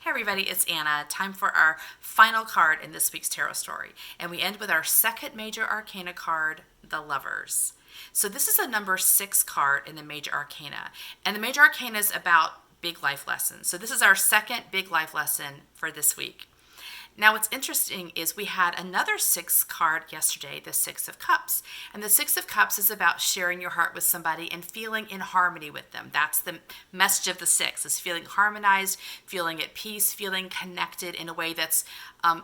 Hey everybody, it's Anna. Time for our final card in this week's tarot story. And we end with our second major arcana card, the Lovers. So this is a number 6 card in the major arcana. And the major arcana is about big life lessons. So this is our second big life lesson for this week. Now what's interesting is we had another 6 card yesterday, the 6 of Cups. And the 6 of Cups is about sharing your heart with somebody and feeling in harmony with them. That's the message of the 6, is feeling harmonized, feeling at peace, feeling connected in a way that's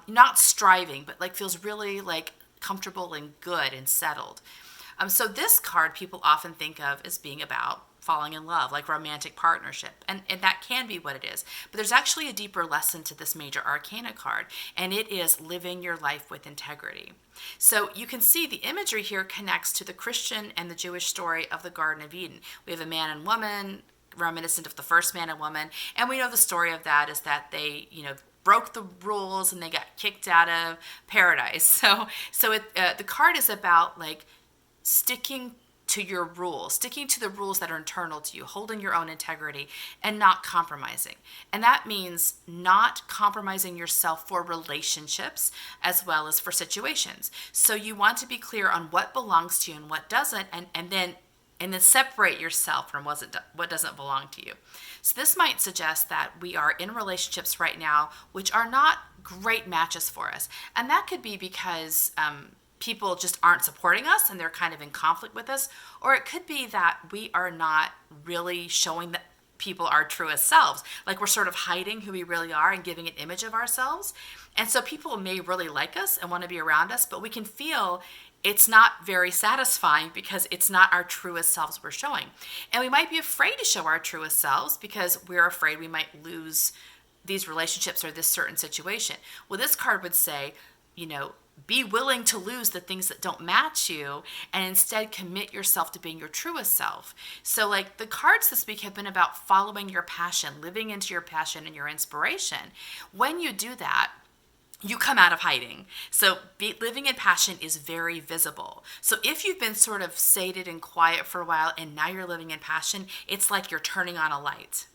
not striving, but like feels really like comfortable and good and settled. So this card people often think of as being about falling in love, like romantic partnership. And that can be what it is. But there's actually a deeper lesson to this major arcana card, and it is living your life with integrity. So you can see the imagery here connects to the Christian and the Jewish story of the Garden of Eden. We have a man and woman, reminiscent of the first man and woman, and we know the story of that is that they, broke the rules and they got kicked out of paradise. So the card is about like sticking to your rules, sticking to the rules that are internal to you, holding your own integrity and not compromising. And that means not compromising yourself for relationships as well as for situations. So you want to be clear on what belongs to you and what doesn't, and then separate yourself from what doesn't belong to you. So this might suggest that we are in relationships right now which are not great matches for us. And that could be because people just aren't supporting us and they're kind of in conflict with us. Or it could be that we are not really showing that people our truest selves. Like we're sort of hiding who we really are and giving an image of ourselves. And so people may really like us and want to be around us, but we can feel it's not very satisfying because it's not our truest selves we're showing. And we might be afraid to show our truest selves because we're afraid we might lose these relationships or this certain situation. Well, this card would say, be willing to lose the things that don't match you and instead commit yourself to being your truest self. So like the cards this week have been about following your passion, living into your passion and your inspiration. When you do that, you come out of hiding. So living in passion is very visible. So if you've been sort of sated and quiet for a while and now you're living in passion, it's like you're turning on a light.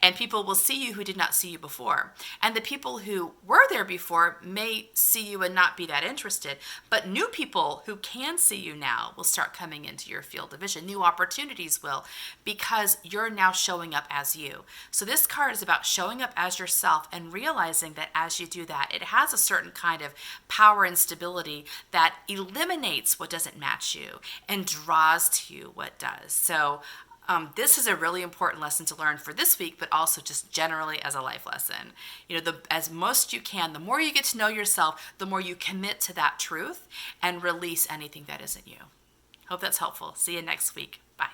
And people will see you who did not see you before. And the people who were there before may see you and not be that interested. But new people who can see you now will start coming into your field of vision. New opportunities will, because you're now showing up as you. So this card is about showing up as yourself and realizing that as you do that, it has a certain kind of power and stability that eliminates what doesn't match you and draws to you what does. So this is a really important lesson to learn for this week, but also just generally as a life lesson. As most you can, the more you get to know yourself, the more you commit to that truth and release anything that isn't you. Hope that's helpful. See you next week. Bye.